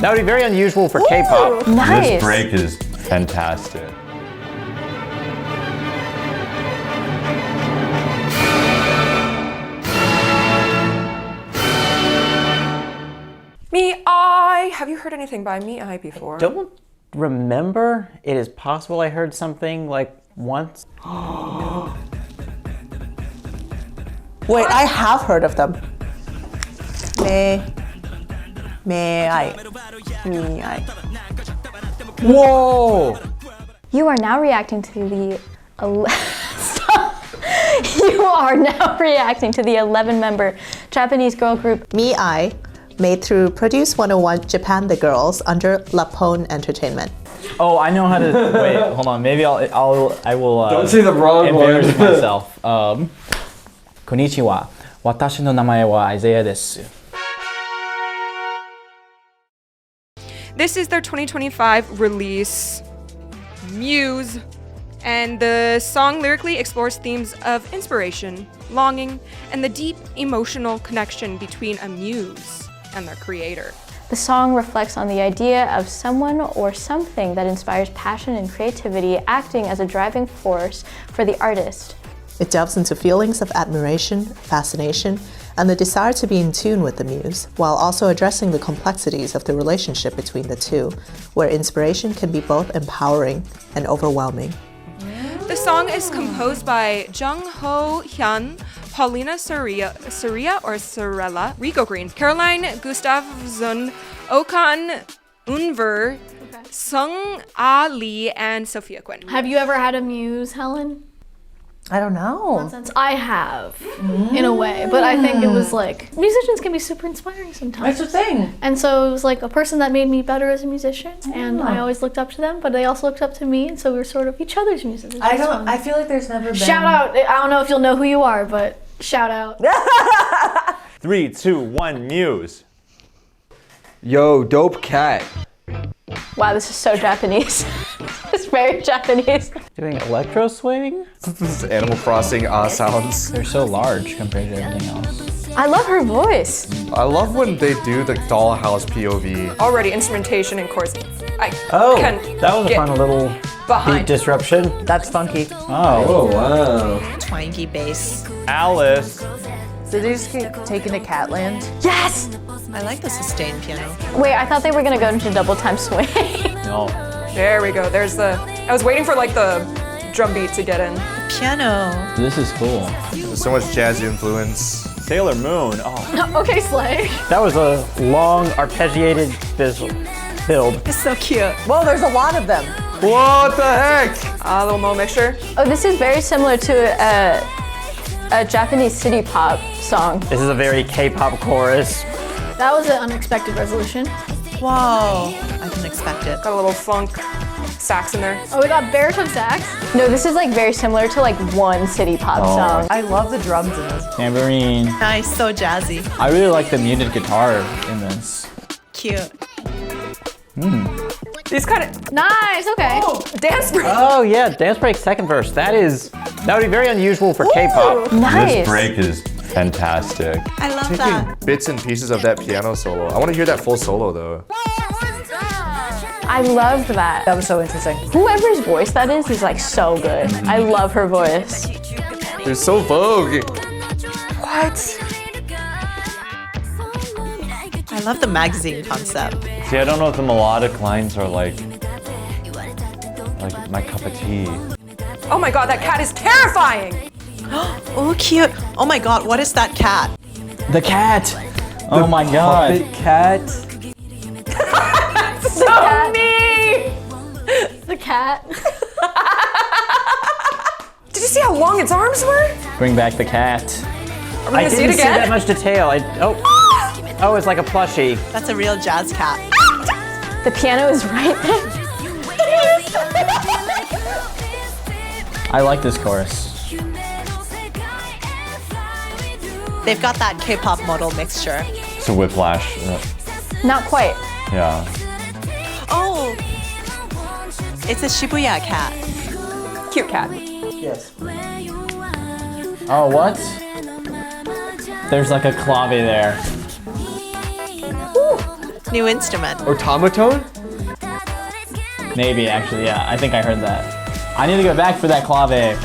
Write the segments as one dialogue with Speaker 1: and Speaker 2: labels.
Speaker 1: That would be very unusual for K-pop.
Speaker 2: Nice.
Speaker 3: This break is fantastic.
Speaker 4: MII. Have you heard anything by MII before?
Speaker 1: Don't remember. It is possible I heard something like once.
Speaker 2: Wait, I have heard of them. MII.
Speaker 1: Whoa!
Speaker 5: You are now reacting to the You are now reacting to the 11-member Japanese girl group
Speaker 2: MII, made through Produce 101 Japan The Girls under Lapone Entertainment.
Speaker 1: Oh, I know how to. Wait, hold on. Maybe I will.
Speaker 6: Don't say the wrong
Speaker 1: embarrass
Speaker 6: word.
Speaker 1: myself. Konnichiwa. Watashi no namae wa Isaiah desu.
Speaker 4: This is their 2025 release, MUSE, and the song lyrically explores themes of inspiration, longing, and the deep emotional connection between a muse and their creator.
Speaker 5: The song reflects on the idea of someone or something that inspires passion and creativity, acting as a driving force for the artist.
Speaker 2: It delves into feelings of admiration, fascination, and the desire to be in tune with the muse, while also addressing the complexities of the relationship between the two, where inspiration can be both empowering and overwhelming.
Speaker 4: The song is composed by Jung Ho Hyun, Paulina Soria or Sorella, Rico Green, Caroline Gustafsson, Okan Unver, Sung Ah Lee, and Sophia Quinn.
Speaker 7: Have you ever had a muse, Helen?
Speaker 2: I don't know.
Speaker 7: Since I have, in a way, but I think it was like, musicians can be super inspiring sometimes.
Speaker 2: That's the thing.
Speaker 7: And so it was like a person that made me better as a musician, and I always looked up to them, but they also looked up to me, and so we were sort of each other's muses.
Speaker 2: I feel like there's never been...
Speaker 7: Shout out, I don't know if you'll know who you are, but shout out.
Speaker 3: 3, 2, 1, Muse.
Speaker 6: Yo, dope cat.
Speaker 5: Wow, this is so Japanese. It's very Japanese.
Speaker 1: Doing electro swing?
Speaker 6: This is Animal Crossing sounds.
Speaker 1: They're so large compared to everything else.
Speaker 5: I love her voice.
Speaker 6: I love when they do the dollhouse POV.
Speaker 4: Already instrumentation and chords. I can
Speaker 1: That was a
Speaker 4: get
Speaker 1: fun little
Speaker 4: behind.
Speaker 1: beat disruption.
Speaker 2: That's funky.
Speaker 1: Oh.
Speaker 6: Wow.
Speaker 2: Twangy bass.
Speaker 3: Alice.
Speaker 2: Did they just keep taking to Catland?
Speaker 5: Yes!
Speaker 2: I like the sustained piano.
Speaker 5: Wait, I thought they were gonna go into double time swing.
Speaker 1: No.
Speaker 4: There we go. There's the. I was waiting for like the drum beat to get in.
Speaker 2: Piano.
Speaker 1: This is cool.
Speaker 6: There's so much jazzy influence.
Speaker 3: Sailor Moon. Oh.
Speaker 7: Okay, Slay.
Speaker 1: That was a long arpeggiated build.
Speaker 2: It's so cute. Well, there's a lot of them.
Speaker 6: What the heck?
Speaker 4: A little Mo mixture.
Speaker 5: Oh, this is very similar to a Japanese city pop song.
Speaker 1: This is a very K-pop chorus.
Speaker 7: That was an unexpected resolution.
Speaker 2: Whoa. I didn't expect it.
Speaker 4: Got a little funk sax in there.
Speaker 7: Oh, we got baritone sax.
Speaker 5: No, this is like very similar to like one city pop song.
Speaker 2: I love the drums in this.
Speaker 1: Tambourine.
Speaker 2: Nice, so jazzy.
Speaker 1: I really like the muted guitar in this.
Speaker 2: Cute.
Speaker 4: These kind of
Speaker 7: Nice, okay.
Speaker 4: dance break.
Speaker 1: Oh yeah, dance break second verse. That would be very unusual for K-pop.
Speaker 5: Nice.
Speaker 3: This break is fantastic.
Speaker 2: I love
Speaker 6: Taking
Speaker 2: that.
Speaker 6: bits and pieces of that piano solo. I want to hear that full solo though.
Speaker 5: I loved that.
Speaker 2: That was so interesting.
Speaker 5: Whoever's voice that is like so good. I love her voice.
Speaker 6: They're so vogue.
Speaker 2: What? I love the magazine concept.
Speaker 3: See, I don't know if the melodic lines are like my cup of tea.
Speaker 4: Oh my god, that cat is terrifying.
Speaker 2: Oh, cute. Oh my god, what is that cat?
Speaker 1: The cat. Oh my god.
Speaker 6: Puppet cat.
Speaker 4: So me.
Speaker 7: The cat.
Speaker 4: Did you see how long its arms were?
Speaker 1: Bring back the cat.
Speaker 4: Are we
Speaker 1: I
Speaker 4: gonna see it
Speaker 1: didn't see
Speaker 4: again?
Speaker 1: that much detail. Oh, it's like a plushie.
Speaker 2: That's a real jazz cat.
Speaker 5: The piano is right there.
Speaker 1: I like this chorus.
Speaker 2: They've got that K-pop model mixture.
Speaker 3: It's a whiplash.
Speaker 5: Not quite.
Speaker 3: Yeah.
Speaker 2: Oh, it's a Shibuya cat.
Speaker 4: Cute cat.
Speaker 2: Yes.
Speaker 1: Oh, what? There's like a clave there.
Speaker 2: new instrument.
Speaker 6: Automaton?
Speaker 8: Maybe, actually, yeah. I think I heard that. I need to go back for that clave.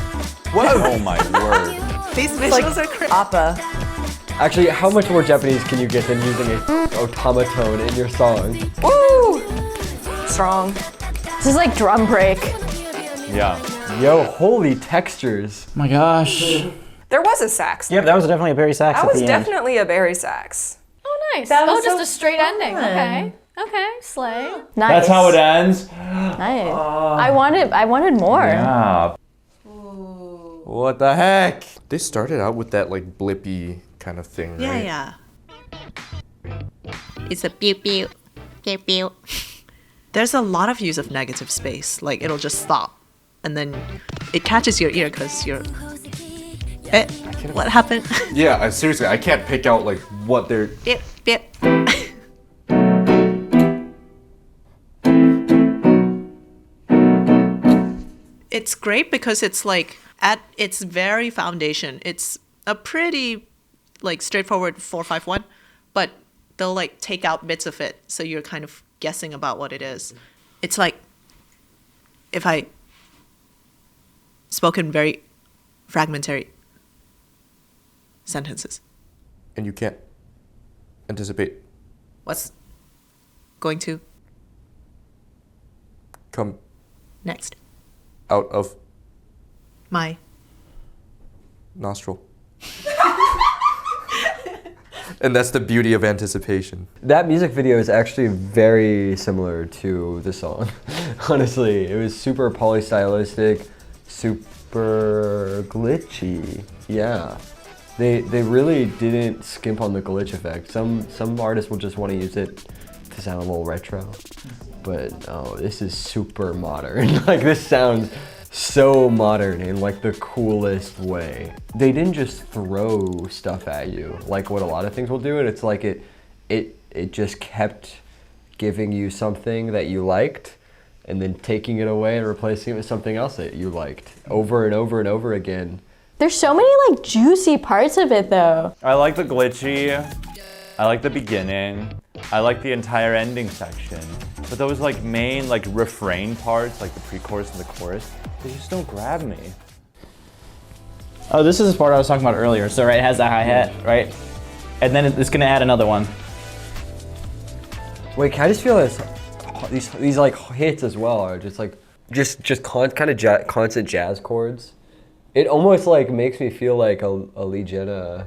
Speaker 3: Oh my word.
Speaker 2: These visuals are crazy.
Speaker 9: Appa.
Speaker 10: Actually, how much more Japanese can you get than using an automaton in your song?
Speaker 9: Woo! Strong.
Speaker 5: This is like drum break.
Speaker 3: Yeah.
Speaker 10: Yo, holy textures.
Speaker 8: Oh my gosh.
Speaker 4: There was a sax.
Speaker 1: Yep, that was definitely a Barry sax
Speaker 4: That
Speaker 1: at
Speaker 4: was
Speaker 1: the end.
Speaker 4: definitely a Barry sax.
Speaker 7: Oh, nice.
Speaker 9: That
Speaker 7: Oh,
Speaker 9: was
Speaker 7: just
Speaker 9: so
Speaker 7: a straight ending.
Speaker 9: fun.
Speaker 7: Okay. Okay, slay.
Speaker 5: Nice.
Speaker 3: That's how it ends?
Speaker 5: Nice. I wanted more.
Speaker 3: Yeah.
Speaker 6: What the heck? They started out with that like blippy kind of thing, right?
Speaker 2: Yeah. It's a pew pew. Pew pew. There's a lot of use of negative space. Like it'll just stop. And then it catches your ear because you're... what happened?
Speaker 6: Yeah, seriously, I can't pick out like what they're...
Speaker 2: Bip, bip. It's great because it's like at its very foundation, it's a pretty like straightforward 4-5-1, but they'll like take out bits of it, so you're kind of guessing about what it is. It's like if I spoken very fragmentary sentences.
Speaker 6: And you can't anticipate
Speaker 2: What's going to
Speaker 6: come
Speaker 2: next?
Speaker 6: out of
Speaker 2: My
Speaker 6: nostril. And that's the beauty of anticipation.
Speaker 10: That music video is actually very similar to the song. Honestly, it was super polystylistic, super glitchy. Yeah. They really didn't skimp on the glitch effect. Some artists will just want to use it to sound a little retro. But oh, this is super modern. Like this sounds so modern in like the coolest way. They didn't just throw stuff at you like what a lot of things will do, and it's like it just kept giving you something that you liked and then taking it away and replacing it with something else that you liked over and over and over again.
Speaker 5: There's so many like juicy parts of it though.
Speaker 3: I like the glitchy. I like the beginning. I like the entire ending section. But those like main like refrain parts, like the pre-chorus and the chorus, they just don't grab me.
Speaker 8: Oh, this is the part I was talking about earlier. So, right, it has the hi-hat, right? And then it's gonna add another one.
Speaker 10: Wait, can I just feel this? These like hits as well are just like kind of constant jazz chords. It almost like makes me feel like a Lee Jin Ah.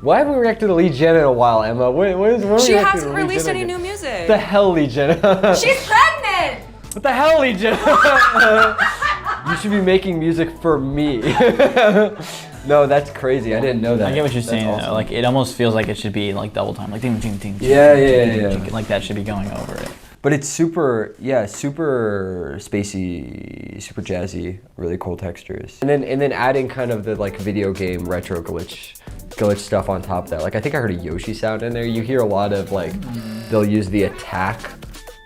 Speaker 10: Why haven't we reacted to Lee Jin Ah in a while, Emma? What
Speaker 4: She hasn't released any new music.
Speaker 10: What the hell, Lee Jin Ah?
Speaker 4: She's pregnant!
Speaker 10: What the hell, Lee Jin Ah? You should be making music for me. No, that's crazy. I didn't know that.
Speaker 8: I get what you're saying.
Speaker 10: That's awesome.
Speaker 8: Like it almost feels like it should be like double time, like ding ding ding.
Speaker 10: Yeah.
Speaker 8: Like that should be going over it.
Speaker 10: But it's super spacey, super jazzy, really cool textures. And then adding kind of the like video game retro glitch stuff on top of that. Like I think I heard a Yoshi sound in there. You hear a lot of like, they'll use the attack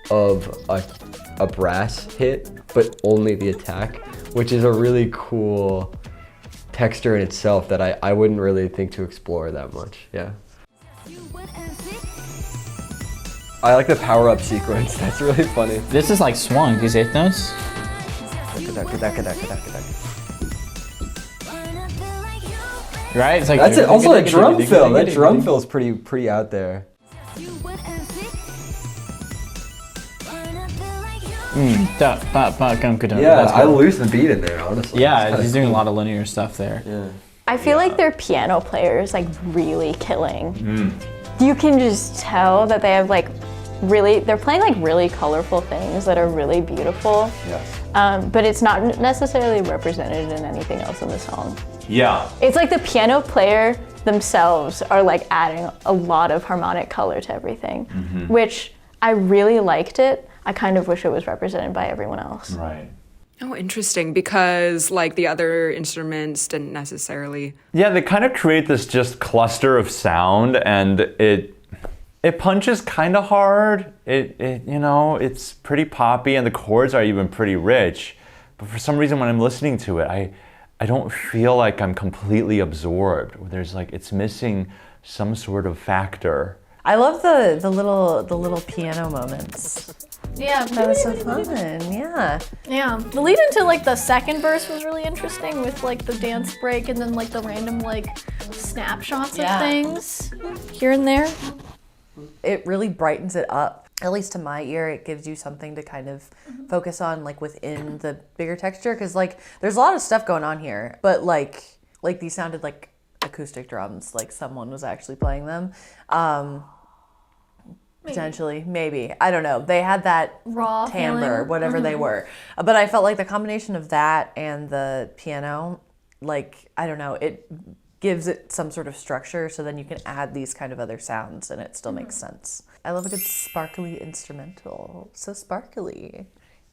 Speaker 10: of a brass hit, but only the attack, which is a really cool texture in itself that I wouldn't really think to explore that much, yeah. I like the power-up sequence, that's really funny.
Speaker 8: This is like swung, these eighth notes. Right? It's like
Speaker 10: That's it. Also that drum fill. That drum fill is pretty out there. Yeah, I lose the beat in there, honestly.
Speaker 8: Yeah, he's doing a lot of linear stuff there.
Speaker 10: Yeah.
Speaker 5: I feel like their piano player is like really killing. You can just tell that they have like they're playing like really colorful things that are really beautiful.
Speaker 10: Yes.
Speaker 5: But it's not necessarily represented in anything else in the song.
Speaker 3: Yeah.
Speaker 5: It's like the piano player themselves are like adding a lot of harmonic color to everything, which I really liked it. I kind of wish it was represented by everyone else.
Speaker 3: Right.
Speaker 4: Oh, interesting, because like the other instruments didn't necessarily.
Speaker 3: Yeah, they kind of create this just cluster of sound, and it punches kind of hard. It's pretty poppy, and the chords are even pretty rich. But for some reason, when I'm listening to it, I don't feel like I'm completely absorbed. There's like, it's missing some sort of factor.
Speaker 9: I love the little piano moments.
Speaker 7: Yeah,
Speaker 9: That was so fun. Yeah.
Speaker 7: yeah. The lead into like the second verse was really interesting with like the dance break and then like the random like snapshots of things here and there.
Speaker 9: It really brightens it up. At least to my ear, it gives you something to kind of focus on like within the bigger texture. Cause like there's a lot of stuff going on here, but like these sounded like acoustic drums, like someone was actually playing them. Potentially, maybe. I don't know. They had that
Speaker 7: Raw
Speaker 9: timbre,
Speaker 7: feeling.
Speaker 9: whatever they were. But I felt like the combination of that and the piano, like, I don't know, it gives it some sort of structure so then you can add these kind of other sounds and it still makes sense. I love a good sparkly instrumental. So sparkly.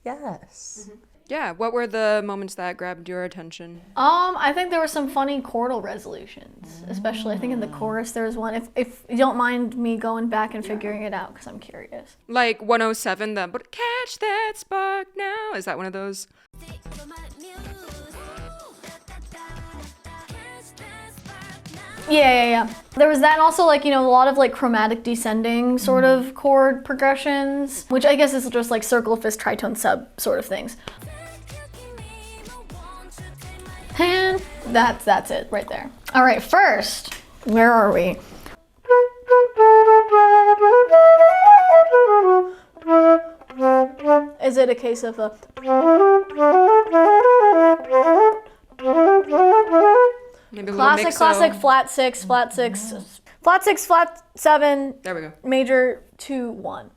Speaker 9: Yes.
Speaker 4: Yeah, what were the moments that grabbed your attention?
Speaker 7: I think there were some funny chordal resolutions, especially I think in the chorus there was one. If you don't mind me going back and figuring it out because I'm curious.
Speaker 4: Like 107, the but catch that spark now. Is that one of those?
Speaker 7: Yeah. There was that and also like, a lot of like chromatic descending sort of chord progressions, which I guess is just like circle, fifth, tritone, sub sort of things. And that's it right there. All right, first, where are we? Is it a case of a...
Speaker 4: Maybe a
Speaker 7: Classic,
Speaker 4: little
Speaker 7: classic, flat 6, flat 6, flat 6, flat 7.
Speaker 4: There we go.
Speaker 7: Major 2, 1.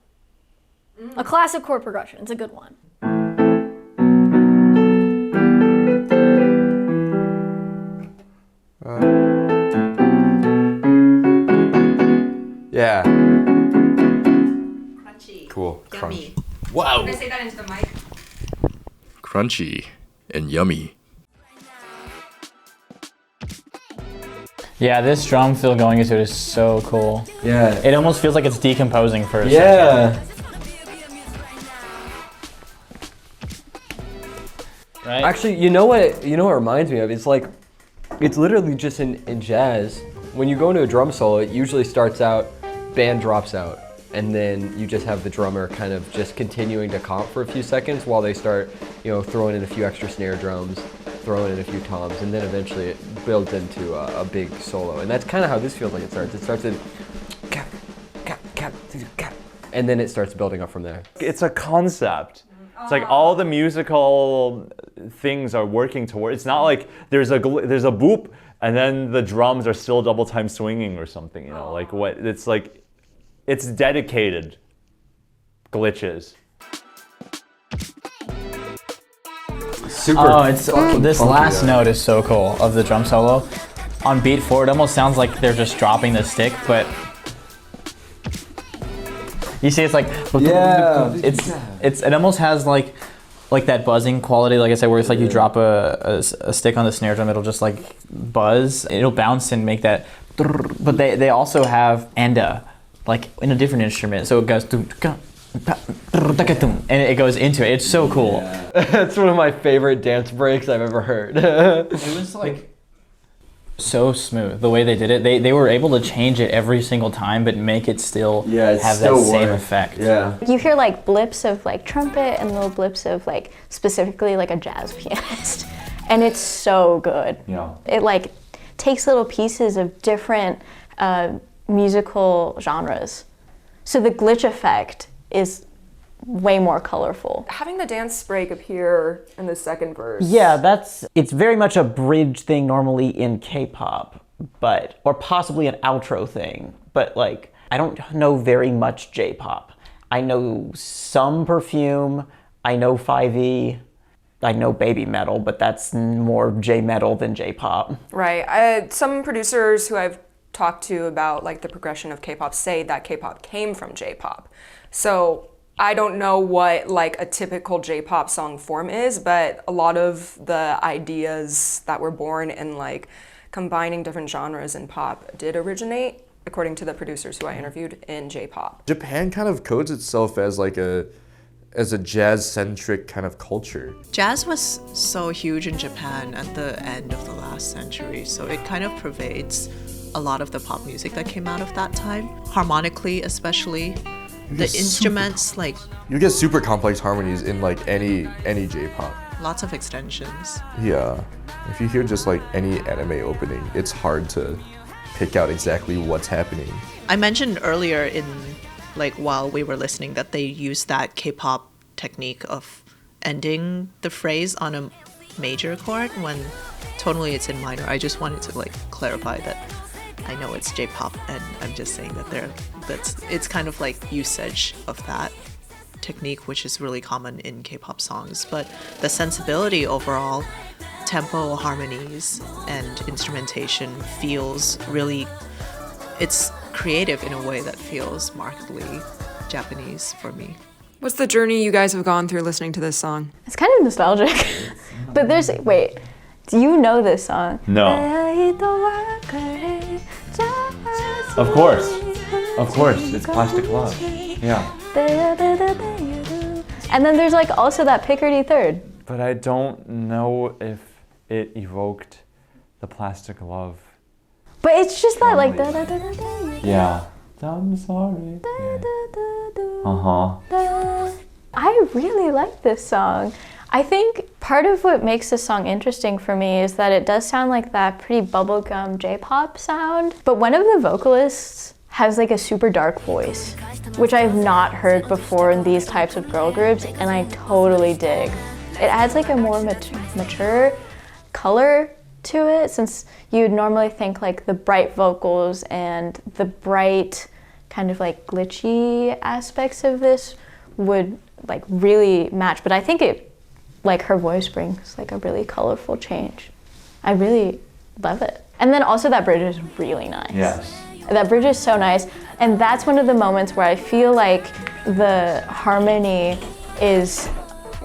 Speaker 7: A classic chord progression. It's a good one.
Speaker 6: Yeah.
Speaker 4: Crunchy.
Speaker 6: Cool.
Speaker 4: Yummy.
Speaker 6: Wow.
Speaker 4: Can I say that into the mic?
Speaker 6: Crunchy and yummy.
Speaker 8: Yeah, this drum fill going into it is so cool.
Speaker 10: Yeah.
Speaker 8: It almost feels like it's decomposing for a second.
Speaker 10: Yeah.
Speaker 8: Right?
Speaker 10: Actually, you know what it reminds me of? It's like, it's literally just in jazz. When you go into a drum solo, it usually starts out, band drops out, and then you just have the drummer kind of just continuing to comp for a few seconds while they start, throwing in a few extra snare drums, throwing in a few toms, and then eventually it builds into a big solo. And that's kind of how this feels like it starts. It starts in cap, cap, cap, cap, and then it starts building up from there.
Speaker 3: It's a concept. It's like all the musical things are working toward. It's not like there's a boop and then the drums are still double time swinging or something. Like what? It's like it's dedicated glitches.
Speaker 10: Super.
Speaker 8: Oh, it's this last note is so cool of the drum solo. On beat 4, it almost sounds like they're just dropping the stick, but you see, it's like it almost has like that buzzing quality, like I said, where it's like you drop a stick on the snare drum, it'll just like buzz, it'll bounce and make that. But they also have enda, like in a different instrument, so it goes and it goes into it. It's so cool.
Speaker 10: Yeah. That's one of my favorite dance breaks I've ever heard.
Speaker 8: It was like so smooth the way they did it. They were able to change it every single time, but make it still have that same effect.
Speaker 10: Yeah.
Speaker 5: You hear like blips of like trumpet and little blips of like specifically like a jazz pianist, and it's so good.
Speaker 3: Yeah.
Speaker 5: It like takes little pieces of different musical genres, so the glitch effect is way more colorful.
Speaker 4: Having the dance break appear in the second verse.
Speaker 1: Yeah, it's very much a bridge thing normally in K-pop, or possibly an outro thing. But like, I don't know very much J-pop. I know some Perfume, I know 5E, I know Baby Metal, but that's more J-metal than J-pop.
Speaker 4: Right. Some producers who I've talked to about like the progression of K-pop say that K-pop came from J-pop. So I don't know what like a typical J-pop song form is, but a lot of the ideas that were born in like combining different genres in pop did originate, according to the producers who I interviewed, in J-pop.
Speaker 6: Japan kind of codes itself as like a jazz-centric kind of culture.
Speaker 2: Jazz was so huge in Japan at the end of the last century, so it kind of pervades a lot of the pop music that came out of that time. Harmonically, especially. The instruments, like...
Speaker 6: You get super complex harmonies in like any J-pop.
Speaker 2: Lots of extensions.
Speaker 6: Yeah. If you hear just like any anime opening, it's hard to pick out exactly what's happening.
Speaker 2: I mentioned earlier in, like, while we were listening that they use that K-pop technique of ending the phrase on a major chord when tonally it's in minor. I just wanted to, like, clarify that I know it's J-pop and I'm just saying that it's kind of like usage of that technique, which is really common in K-pop songs. But the sensibility overall, tempo, harmonies, and instrumentation feels really, it's creative in a way that feels markedly Japanese for me.
Speaker 4: What's the journey you guys have gone through listening to this song?
Speaker 5: It's kind of nostalgic. But wait, do you know this song?
Speaker 3: No. Of course, it's Plastic Love. Yeah.
Speaker 5: And then there's like also that Picardy third.
Speaker 3: But I don't know if it evoked the Plastic Love.
Speaker 5: But it's just that like
Speaker 3: Yeah. I'm sorry.
Speaker 5: I really like this song. I think part of what makes this song interesting for me is that it does sound like that pretty bubblegum J-pop sound, but one of the vocalists has like a super dark voice, which I've not heard before in these types of girl groups, and I totally dig. It adds like a more mature color to it, since you'd normally think like the bright vocals and the bright kind of like glitchy aspects of this would like really match, but I think it, like her voice brings like a really colorful change. I really love it. And then also that bridge is really nice.
Speaker 3: Yes.
Speaker 5: That bridge is so nice. And that's one of the moments where I feel like the harmony is,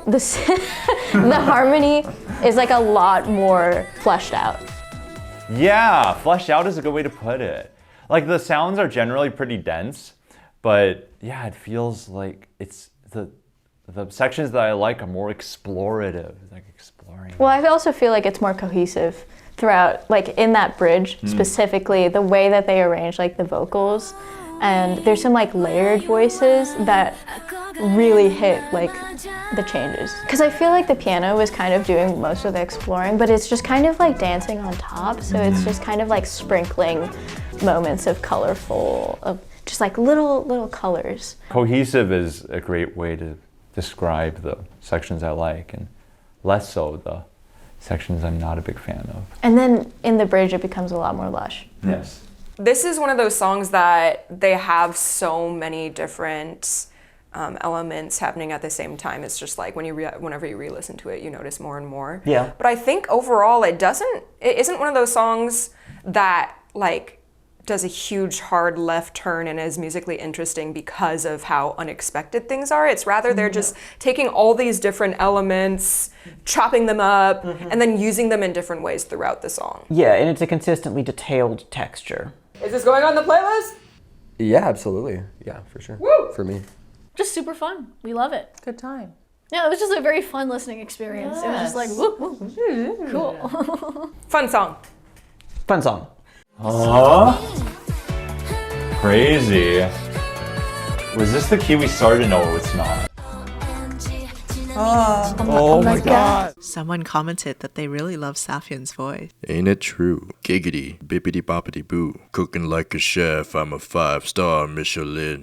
Speaker 5: the harmony is like a lot more fleshed out.
Speaker 3: Yeah, fleshed out is a good way to put it. Like the sounds are generally pretty dense, but yeah, it feels like it's the sections that I like are more explorative, like exploring.
Speaker 5: Well, I also feel like it's more cohesive throughout, like in that bridge specifically, the way that they arrange like the vocals, and there's some like layered voices that really hit like the changes. Because I feel like the piano was kind of doing most of the exploring, but it's just kind of like dancing on top, so it's just kind of like sprinkling moments of colorful, of just like little colors.
Speaker 3: Cohesive is a great way to describe the sections I like, and less so the sections I'm not a big fan of.
Speaker 5: And then in the bridge it becomes a lot more lush.
Speaker 3: Yes.
Speaker 4: This is one of those songs that they have so many different elements happening at the same time. It's just like whenever you re-listen to it, you notice more and more.
Speaker 1: Yeah.
Speaker 4: But I think overall it isn't one of those songs that like does a huge hard left turn and is musically interesting because of how unexpected things are. It's rather they're just taking all these different elements, chopping them up, and then using them in different ways throughout the song.
Speaker 1: Yeah, and it's a consistently detailed texture.
Speaker 4: Is this going on the playlist?
Speaker 10: Yeah, absolutely. Yeah, for sure.
Speaker 4: Woo!
Speaker 10: For me.
Speaker 7: Just super fun. We love it.
Speaker 9: Good time.
Speaker 7: Yeah, it was just a very fun listening experience. It was just like, woo, woo. Cool.
Speaker 4: Fun song.
Speaker 1: Fun song.
Speaker 3: Crazy. Was this the key we started? No, it's not.
Speaker 6: Oh my god.
Speaker 2: Someone commented that they really love Saffion's voice.
Speaker 6: Ain't it true? Giggity, bippity boppity boo. Cooking like a chef, I'm a 5-star Michelin.